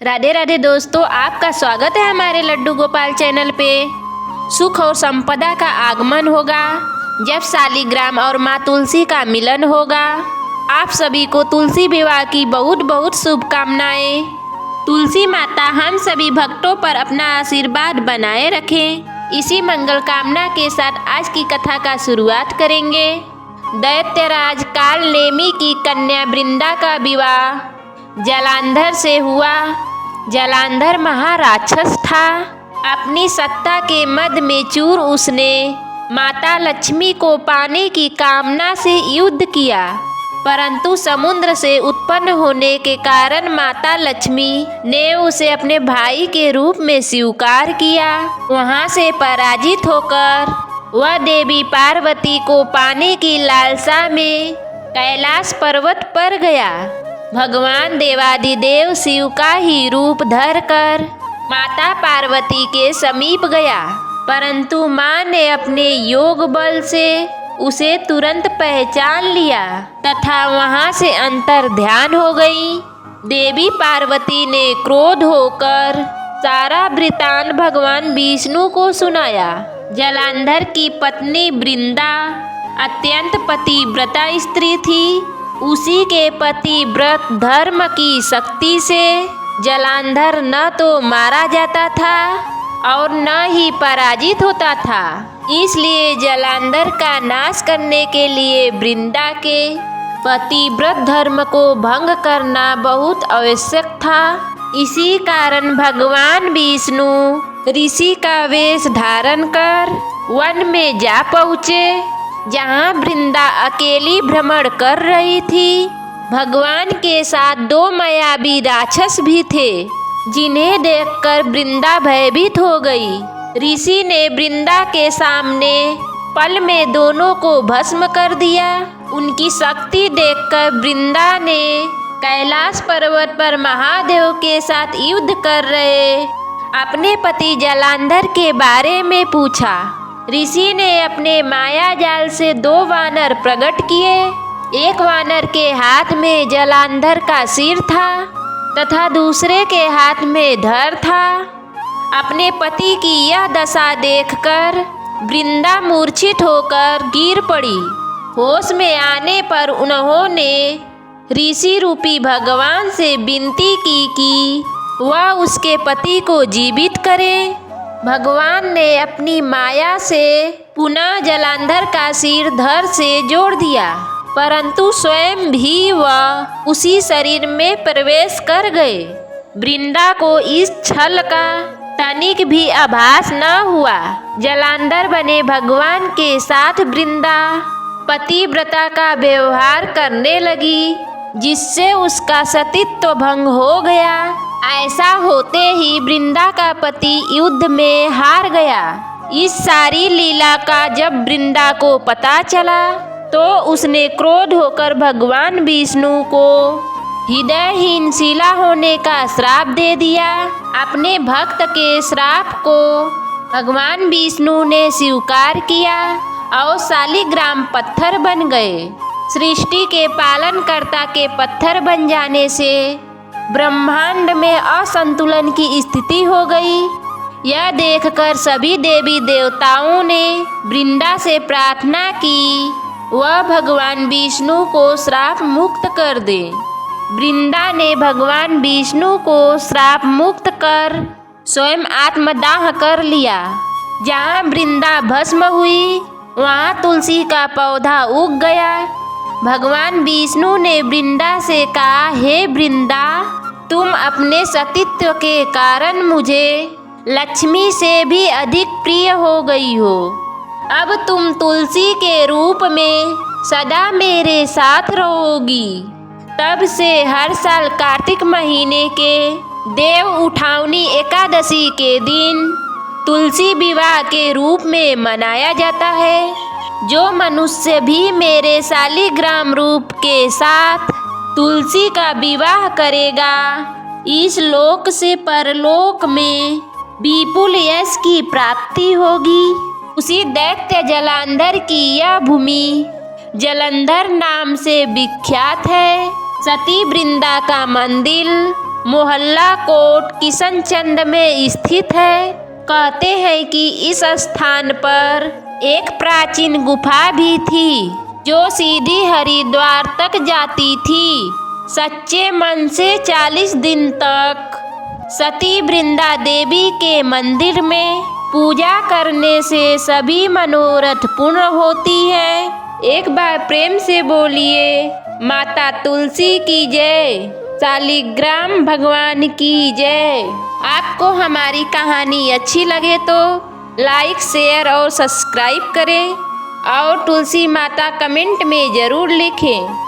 राधे राधे दोस्तों, आपका स्वागत है हमारे लड्डू गोपाल चैनल पे। सुख और संपदा का आगमन होगा जब शालिग्राम और माँ तुलसी का मिलन होगा। आप सभी को तुलसी विवाह की बहुत बहुत शुभकामनाएं। तुलसी माता हम सभी भक्तों पर अपना आशीर्वाद बनाए रखें। इसी मंगल कामना के साथ आज की कथा का शुरुआत करेंगे। दैत्यराज काल नेमि की कन्या वृंदा का विवाह जलांधर से हुआ। जलांधर महाराक्षस था। अपनी सत्ता के मद में चूर उसने माता लक्ष्मी को पाने की कामना से युद्ध किया, परंतु समुद्र से उत्पन्न होने के कारण माता लक्ष्मी ने उसे अपने भाई के रूप में स्वीकार किया। वहां से पराजित होकर वह देवी पार्वती को पाने की लालसा में कैलाश पर्वत पर गया। भगवान देवादिदेव शिव का ही रूप धरकर माता पार्वती के समीप गया, परंतु माँ ने अपने योग बल से उसे तुरंत पहचान लिया तथा वहां से अंतर ध्यान हो गई। देवी पार्वती ने क्रोध होकर सारा वृतांत भगवान विष्णु को सुनाया। जलांधर की पत्नी वृंदा अत्यंत पतिव्रता स्त्री थी। उसी के पतिव्रत धर्म की शक्ति से जलांधर न तो मारा जाता था और न ही पराजित होता था। इसलिए जलांधर का नाश करने के लिए वृंदा के पतिव्रत धर्म को भंग करना बहुत आवश्यक था। इसी कारण भगवान विष्णु ऋषि का वेश धारण कर वन में जा पहुँचे, जहाँ वृंदा अकेली भ्रमण कर रही थी। भगवान के साथ दो मायावी राक्षस भी थे, जिन्हें देखकर वृंदा भयभीत हो गई। ऋषि ने वृंदा के सामने पल में दोनों को भस्म कर दिया। उनकी शक्ति देखकर वृंदा ने कैलाश पर्वत पर महादेव के साथ युद्ध कर रहे अपने पति जलांधर के बारे में पूछा। ऋषि ने अपने माया जाल से दो वानर प्रकट किए। एक वानर के हाथ में जलांधर का सिर था तथा दूसरे के हाथ में धड़ था। अपने पति की यह दशा देखकर वृंदा मूर्छित होकर गिर पड़ी। होश में आने पर उन्होंने ऋषि रूपी भगवान से विनती की कि वह उसके पति को जीवित करे। भगवान ने अपनी माया से पुनः जलांधर का सिर धड़ से जोड़ दिया, परंतु स्वयं भी वह उसी शरीर में प्रवेश कर गए। वृंदा को इस छल का तनिक भी आभास न हुआ। जलांधर बने भगवान के साथ वृंदा पतिव्रता का व्यवहार करने लगी, जिससे उसका सतीत्व भंग हो गया। ऐसा होते ही वृंदा का पति युद्ध में हार गया। इस सारी लीला का जब वृंदा को पता चला तो उसने क्रोध होकर भगवान विष्णु को हृदयहीन शिला होने का श्राप दे दिया। अपने भक्त के श्राप को भगवान विष्णु ने स्वीकार किया और शालिग्राम पत्थर बन गए। सृष्टि के पालनकर्ता के पत्थर बन जाने से ब्रह्मांड में असंतुलन की स्थिति हो गई। यह देखकर सभी देवी देवताओं ने वृंदा से प्रार्थना की वह भगवान विष्णु को श्राप मुक्त कर दे। वृंदा ने भगवान विष्णु को श्राप मुक्त कर स्वयं आत्मदाह कर लिया। जहाँ वृंदा भस्म हुई वहाँ तुलसी का पौधा उग गया। भगवान विष्णु ने वृंदा से कहा, हे वृंदा, तुम अपने सतीत्व के कारण मुझे लक्ष्मी से भी अधिक प्रिय हो गई हो। अब तुम तुलसी के रूप में सदा मेरे साथ रहोगी। तब से हर साल कार्तिक महीने के देव उठावनी एकादशी के दिन तुलसी विवाह के रूप में मनाया जाता है। जो मनुष्य भी मेरे शालिग्राम रूप के साथ तुलसी का विवाह करेगा, इस लोक से परलोक में विपुल यश की प्राप्ति होगी। उसी दैत्य जलांधर की यह भूमि जलंधर नाम से विख्यात है। सती वृंदा का मंदिर मोहल्ला कोट किशनचंद में स्थित है। कहते हैं कि इस स्थान पर एक प्राचीन गुफा भी थी जो सीधी हरिद्वार तक जाती थी। सच्चे मन से 40 दिन तक सती वृंदा देवी के मंदिर में पूजा करने से सभी मनोरथ पूर्ण होती है। एक बार प्रेम से बोलिए माता तुलसी की जय, शालिग्राम भगवान की जय। आपको हमारी कहानी अच्छी लगे तो लाइक, शेयर और सब्सक्राइब करें और तुलसी माता कमेंट में ज़रूर लिखें।